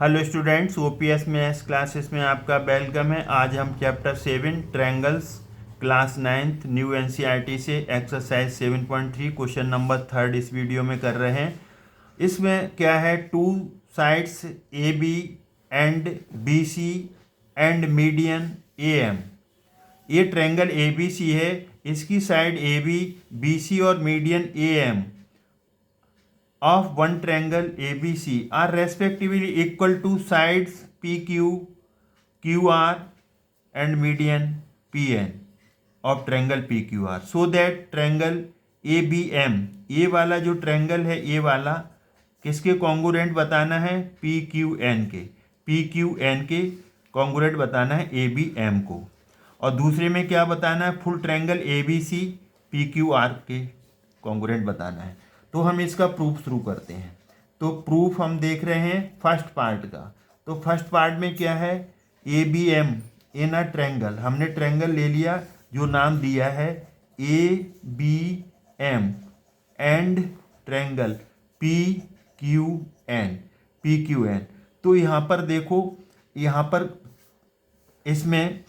Hello students, OPS maths classes में आपका welcome है। आज हम chapter 7 triangles class 9th new NCERT से एक्सरसाइज 7.3 क्वेश्चन नंबर 3 इस वीडियो में कर रहे हैं। इसमें क्या है, two sides A B and B C and median A M. ये ट्रायंगल ए बी सी है, इसकी साइड ए बी सी और median A M of one triangle ABC are respectively equal to sides PQ, QR and median PN of triangle PQR, so that triangle ABM, ये वाला जो triangle है, ये वाला किसके कॉन्ग्रुएंट बताना है, PQN के कॉन्ग्रुएंट बताना है ABM को। और दूसरे में क्या बताना है, फुल ट्रायंगल ABC PQR के कॉन्ग्रुएंट बताना है। तो हम इसका प्रूफ शुरू करते हैं। तो प्रूफ हम देख रहे हैं फर्स्ट पार्ट का। तो फर्स्ट पार्ट में क्या है, A B M in a triangle, हमने ट्रायंगल ले लिया जो नाम दिया है A B M and triangle P Q N. तो यहाँ पर देखो, यहाँ पर इसमें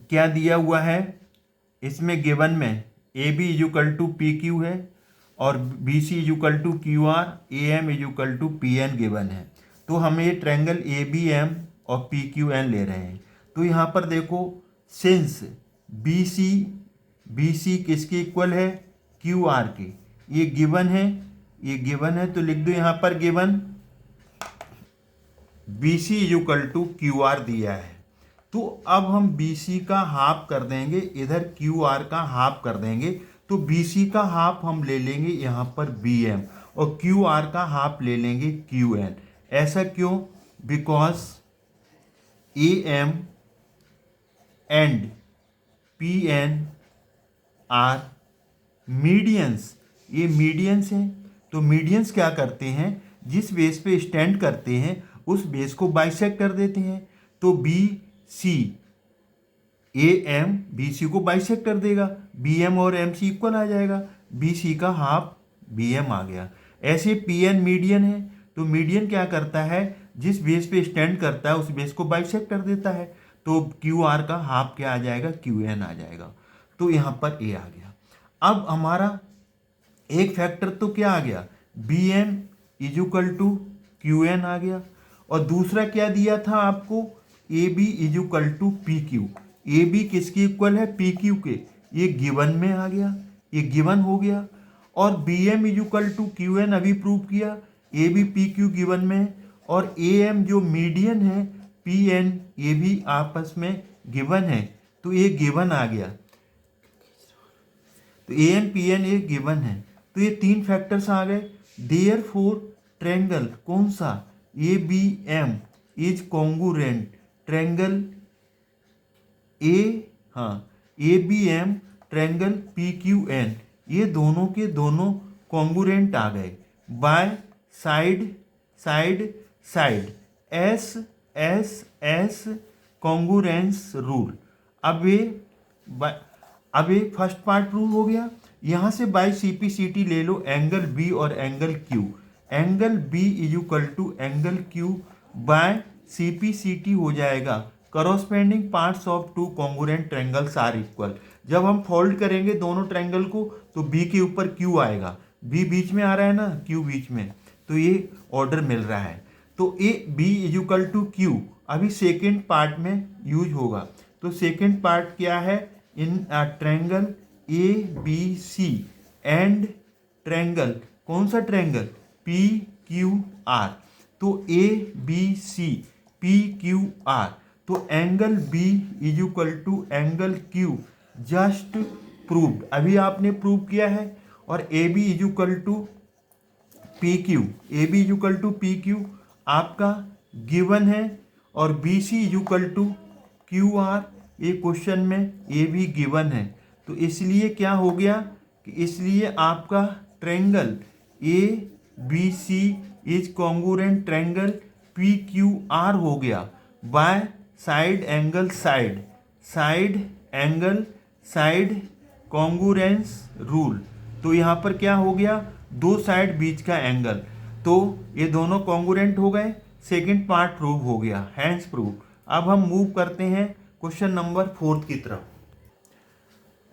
क्या दिया हुआ है, इसमें गिवन में A B equal to P Q है और B C equal to Q R, A M equal to P N given है। तो हम ये ट्रायंगल ए बी एम और पी क्यू एन ले रहे हैं। तो यहाँ पर देखो, सिंस बी सी किसके इक्वल है, क्यू आर के, ये गिवन है, तो लिख दो यहाँ पर given B C equal to Q R दिया है। तो अब हम बी सी का हाफ कर देंगे, इधर क्यू आर का हाफ कर देंगे। तो बी सी का हाफ हम ले लेंगे यहाँ पर बी एम और क्यू आर का हाफ ले लेंगे क्यू एन। ऐसा क्यों, because A M and P N are medians, ये मीडियंस हैं। तो मीडियंस क्या करते हैं, जिस बेस पे स्टैंड करते हैं उस बेस को बाइसेक्ट कर देते हैं। तो B C, A M B C को बाइसेक्ट कर देगा, बी एम और एम सी इक्वल आ जाएगा, बी सी का हाफ बी एम आ गया। ऐसे पी एन मीडियन है, तो मीडियन क्या करता है, जिस बेस पे स्टैंड करता है उस बेस को बाइसेक्ट कर देता है। तो क्यू आर का हाफ क्या आ जाएगा, क्यू एन आ जाएगा। तो यहाँ पर ए आ गया। अब हमारा एक फैक्टर तो क्या आ गया, B M equal to Q N आ गया। और दूसरा क्या दिया था आपको, A B equal to P Q, A B किसके इक्वल है, पी क्यू के, ये गिवन में आ गया, ये गिवन हो गया। और B M equal to Q N अभी प्रूव किया, A B P Q given में, और ए एम जो मीडियन है पी एन, ये भी आपस में गिवन है, तो ये गिवन आ गया। तो ए एम पी एन ये गिवन है, तो ये तीन फैक्टर्स आ गए। देयरफॉर ट्रायंगल कौन सा, A B M is congruent triangle A B M triangle P Q N, ये दोनों के दोनों कॉन्ग्रुएंट आ गए by side S congruence rule. अब ये फर्स्ट पार्ट प्रूव हो गया। यहाँ से बाय CP/CT ले लो एंगल बी और angle Q, angle B equal to angle Q by CP/CT हो जाएगा corresponding parts of two congruent triangles are equal. जब हम फोल्ड करेंगे दोनों ट्रायंगल को तो बी के ऊपर क्यू आएगा, बी बीच में आ रहा है ना, क्यू बीच में, तो ये ऑर्डर मिल रहा है। तो A B equal to Q अभी सेकेंड पार्ट में यूज होगा। तो सेकेंड पार्ट क्या है, in triangle A B C and triangle, कौन सा ट्रायंगल, पी क्यू आर। तो A B C P Q R, तो angle B equal to angle Q just proved, अभी आपने प्रूव किया है। और A B equal to P Q आपका गिवन है, और B C equal to Q are ये क्वेश्चन में ये भी गिवन है। तो इसलिए क्या हो गया कि इसलिए आपका triangle A B C is congruent triangle P Q R हो गया by side angle congruence rule. तो यहाँ पर क्या हो गया, दो साइड बीच का एंगल, तो ये दोनों कॉन्ग्रुएंट हो गए, सेकंड पार्ट प्रूव हो गया, हैंस प्रूव। अब हम मूव करते हैं क्वेश्चन नंबर 4 की तरफ।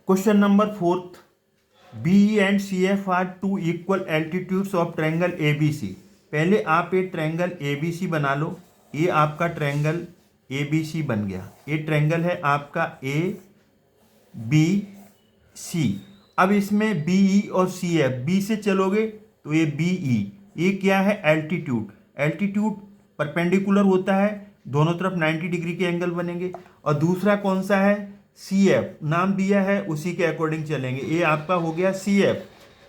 Question number 4, BE and CF are two equal altitudes of triangle ABC। पहले आप एक ट्रायंगल ABC बना लो। ये आपका ट्रायंगल ABC बन गया। ये ट्रायंगल है आपका ABC। अब इसमें BE और CF, B से चलोगे तो ये BE, ये क्या है, एल्टीट्यूड। एल्टीट्यूड परपेंडिकुलर होता है, दोनों तरफ 90 डिग्री के एंगल बनेंगे। और दूसरा कौन सा है, CF, नाम दिया है उसी के अकॉर्डिंग चलेंगे। ये आपका हो गया CF,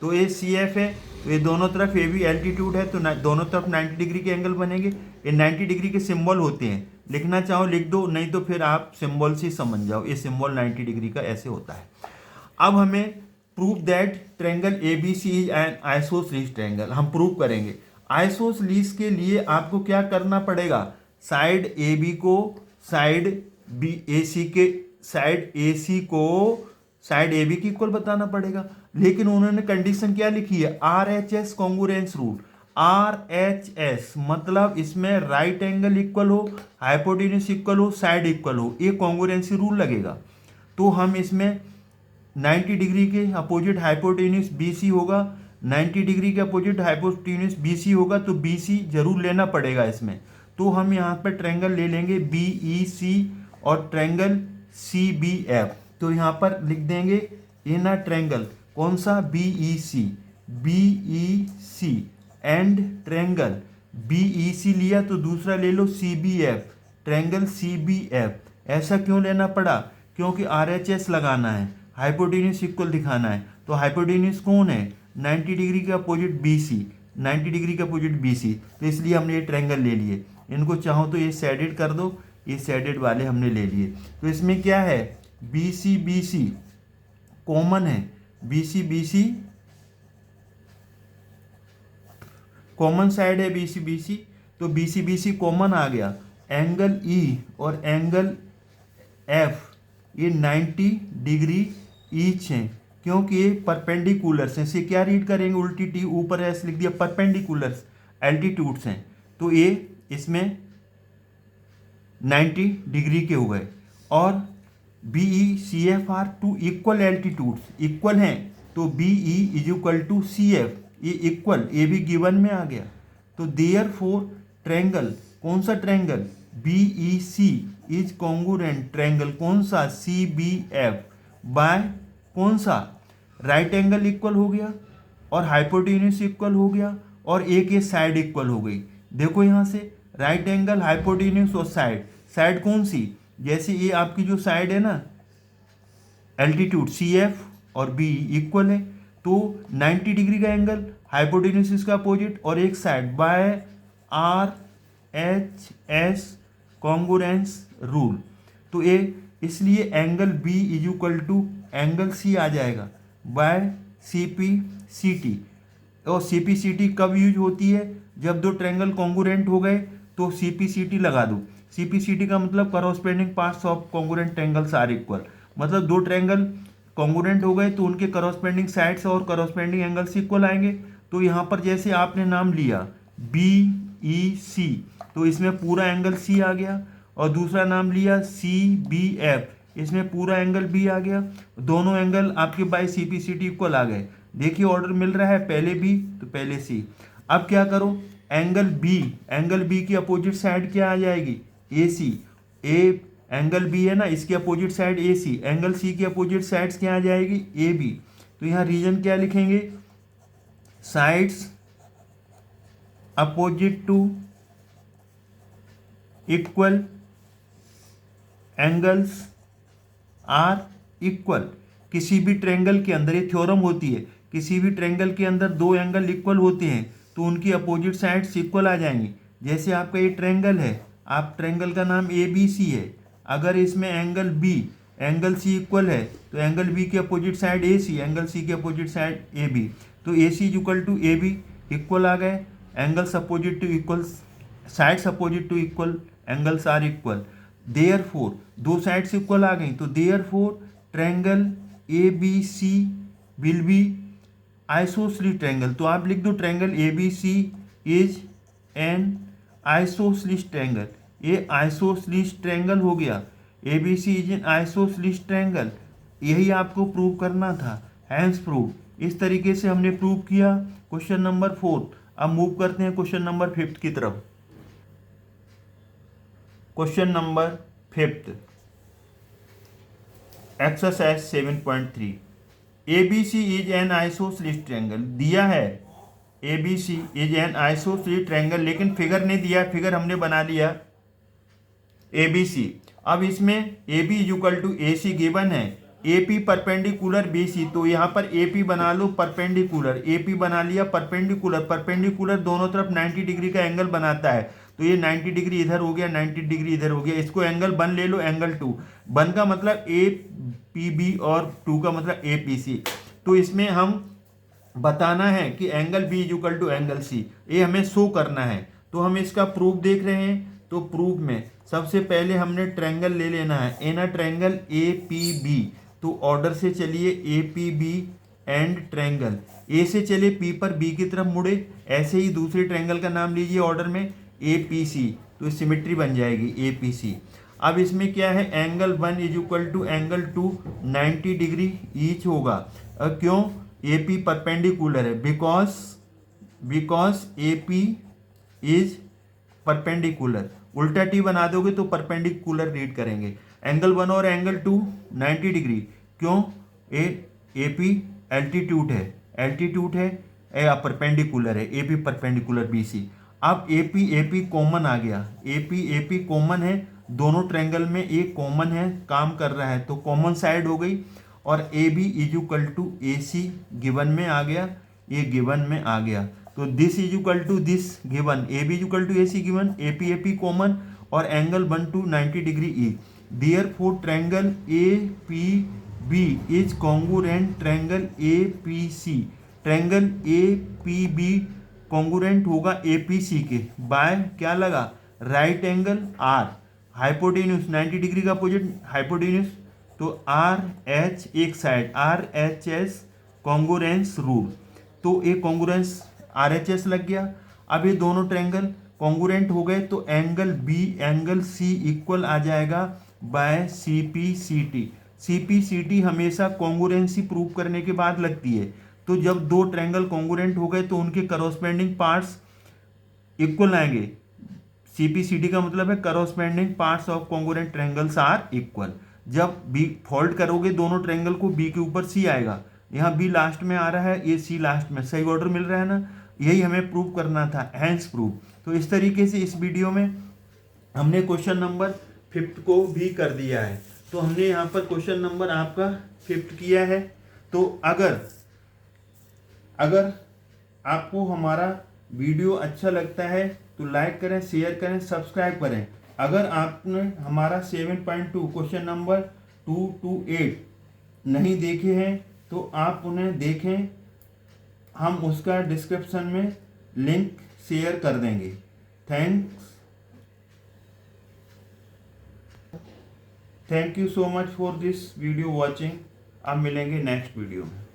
तो ये CF है, तो ये दोनों तरफ, ये भी एल्टीट्यूड है तो दोनों तरफ 90 डिग्री के एंगल बनेंगे। ये 90 डिग्री के सिंबल होते हैं, लिखना चाहो लिख दो, नहीं तो फिर आप सिंबल से समझ जाओ। ये सिंबल 90 डिग्री का ऐसे होता है। अब हमें prove that triangle ABC is an isosceles triangle, हम प्रूव करेंगे। आइसोसेलेस के लिए आपको क्या करना पड़ेगा, साइड AB को साइड AC को साइड AB की इक्वल बताना पड़ेगा। लेकिन उन्होंने कंडीशन क्या लिखी है, RHS कॉन्ग्रुएंस रूल। RHS मतलब इसमें राइट एंगल इक्वल हो, हाइपोटेन्यूज इक्वल हो, साइड इक्वल हो, ये कॉन्ग्रुएंसी रूल लगेगा। तो हम इसमें 90 डिग्री के अपोजिट हाइपोटेन्यूज BC होगा, 90 डिग्री के अपोजिट हाइपोटेन्यूज BC होगा, तो BC जरूर लेना पड़ेगा इसमें। तो हम यहाँ पर ट्रायंगल ले लेंगे BEC और ट्रायंगल CBF। तो यहाँ पर लिख देंगे इन अ ट्रायंगल, कौन सा, BEC एंड ट्रायंगल BEC लिया तो दूसरा ले लो CBF, ट्रायंगल CBF। ऐसा क्यों लेना पड़ा, क्योंकि RHS लगाना है, हाइपोटेन्यूज इक्वल दिखाना है। तो हाइपोटेन्यूज कौन है, 90 डिग्री के अपोजिट BC, 90 डिग्री के अपोजिट BC, तो इसलिए हमने ये ट्रायंगल ले लिए। इनको चाहो तो ये शेडेड कर दो, ये शेडेड वाले हमने ले लिए। तो इसमें क्या है, BC कॉमन है, BC कॉमन साइड है BC, तो BC कॉमन आ गया। एंगल E और एंगल F ये 90 डिग्री ईच हैं, क्योंकि ये परपेंडिकुलर्स हैं। इसे क्या रीड करेंगे, उल्टी T ऊपर ऐसे लिख दिया, परपेंडिकुलर्स एल्टीट्यूड्स हैं, तो ये इसमें 90 डिग्री के हो गए। और BE CF are two equal altitudes, equal हैं, तो BE is equal to CF, ये इक्वल, ये भी गिवन में आ गया। तो देयरफॉर ट्रायंगल, कौन सा triangle, BEC is congruent triangle, कौन सा, CBF बाय कौन सा, राइट एंगल इक्वल हो गया और हाइपोटेन्यूज इक्वल हो गया और एक ये साइड इक्वल हो गई। देखो यहाँ से राइट एंगल, हाइपोटेन्यूज और साइड, साइड कौन सी, जैसे ये आपकी जो साइड है ना, एल्टीट्यूड CF और BE इक्वल है, तो 90 डिग्री का एंगल, हाइपोटेन्यूज इसका अपोजिट और एक side, by RHS congruence rule. तो ये इसलिए angle B is equal to angle C आ जाएगा बाय CPCT। और CPCT कब यूज होती है, जब दो ट्रायंगल कॉन्ग्रुएंट हो गए तो CPCT लगा दो। CPCT का मतलब corresponding parts of congruent triangles are equal, मतलब दो ट्रायंगल कॉन्ग्रुएंट हो गए तो उनके कॉरस्पॉन्डिंग साइड्स और कॉरस्पॉन्डिंग एंगल्स इक्वल आएंगे। तो यहाँ पर जैसे आपने नाम लिया BEC, तो इसमें पूरा एंगल C आ गया, और दूसरा नाम लिया CBF, इसमें पूरा एंगल B आ गया। दोनों एंगल आपके बाय CPCT इक्वल आ गए। देखिए ऑर्डर मिल रहा है, पहले B तो पहले C। अब क्या करो, एंगल B की अपोजिट साइड क्या आ जाएगी, AC। एंगल B है ना, इसकी opposite side AC, angle C की अपोजिट साइड्स क्या आ जाएगी, AB। तो यहाँ रीजन क्या लिखेंगे, sides opposite to equal angles are equal. किसी भी ट्रायंगल के अंदर, ये थ्योरम होती है, किसी भी ट्रायंगल के अंदर दो एंगल इक्वल होते हैं तो उनकी अपोजिट साइड्स इक्वल आ जाएंगी। जैसे आपका ये ट्रायंगल है, आप ट्रायंगल का नाम ABC है, अगर इसमें angle B angle C equal है तो एंगल B की opposite side AC, angle C की अपोजिट साइड AB, तो AC is equal to AB equal आ गए। Angles opposite to equal, sides opposite to equal, angles are equal. Therefore दो sides equal आ गई, तो therefore triangle ABC will be isosceles triangle. तो आप लिख दो triangle ABC is an isosceles triangle, ये आइसोसेलेस ट्रायंगल हो गया। ABC is an isosceles triangle, यही आपको प्रूव करना था, हैंस प्रूव। इस तरीके से हमने प्रूव किया क्वेश्चन नंबर 4। अब मूव करते हैं क्वेश्चन नंबर 5 की तरफ। Question number 5, exercise 7.3। ABC is an isosceles triangle दिया है, ABC is an isosceles triangle, लेकिन फिगर नहीं दिया, फिगर हमने बना लिया ABC। अब इसमें AB is equal to AC given है, AP परपेंडिकुलर BC, तो यहाँ पर AP बना लो परपेंडिकुलर, AP बना लिया परपेंडिकुलर, परपेंडिकुलर दोनों तरफ 90 डिग्री का एंगल बनाता है, तो ये 90 डिग्री इधर हो गया, 90 डिग्री इधर हो गया। इसको एंगल 1 ले लो, एंगल 2, 1 का मतलब APB और 2 का मतलब APC। तो इसमें हम बताना है कि angle B is equal to angle C, ये हमें शो करना है। तो हम इसका प्रूफ देख रहे हैं, तो प्रूफ में सबसे पहले हमने ट्रायंगल ले लेना है, एना ट्रायंगल APB। तो ऑर्डर से चलिए, APB एंड ट्रायंगल, ए से चले P पर, B की तरफ मुड़े। ऐसे ही दूसरे ट्रायंगल का नाम लीजिए ऑर्डर में, APC, तो सिमेट्री बन जाएगी APC। अब इसमें क्या है, angle 1 is equal to angle 2 90 degree each होगा। क्यों, AP परपेंडिकुलर है, बिकॉज AP इज परपेंडिकुलर, उल्टा T बना दोगे तो परपेंडिकुलर रीड करेंगे। एंगल 1 और एंगल 2 90 डिग्री, क्यों, AP एल्टीट्यूड है, परपेंडिकुलर है, AP परपेंडिकुलर BC। अब AP कॉमन आ गया, AP कॉमन है, दोनों ट्रायंगल में एक कॉमन है, काम कर रहा है, तो कॉमन साइड हो गई। और AB is equal to AC given में आ गया, ये गिवन में आ गया, तो this is equal to this given, AB is equal to AC given, AP common, और एंगल 1 to 90 डिग्री ई। Therefore triangle APB is congruent triangle APC, triangle APB congruent होगा APC के बाय क्या लगा, right angle R, hypotenuse 90 degree का opposite hypotenuse, तो RH एक side, RHS congruence rule, तो एक कॉन्ग्रुएंस RHS लग गया। अब ये दोनों ट्रायंगल कॉन्ग्रुएंट हो गए, तो angle B angle C equal आ जाएगा बाय CPCT। CPCT हमेशा कॉन्ग्रुएंसी प्रूव करने के बाद लगती है, तो जब दो ट्रायंगल कॉन्ग्रुएंट हो गए तो उनके करोस्पेंडिंग पार्ट्स इक्वल आएंगे। CPCT का मतलब है corresponding parts of congruent triangles are equal. जब B फोल्ड करोगे दोनों ट्रायंगल को, B के ऊपर C आएगा, यहाँ B लास्ट में आ रहा है, ये C लास्ट में, सही ऑर्डर मिल रहा है ना, यही हमें प्रूव करना था, हैंस प्रूव। तो इस तरीके से इस वीडियो में हमने क्वेश्चन नंबर 5 को भी कर दिया है। तो हमने यहाँ पर क्वेश्चन नंबर आपका 5 किया है। तो अगर आपको हमारा वीडियो अच्छा लगता है तो लाइक करें, शेयर करें, सब्सक्राइब करें। अगर आपने हमारा 7.2 क्वेश्चन नंबर 2 to 8 नहीं देखे हैं तो आप उन्हें देखें, हम उसका डिस्क्रिप्शन में लिंक शेयर कर देंगे। Thank you so much for this video watching. अब मिलेंगे नेक्स्ट वीडियो में।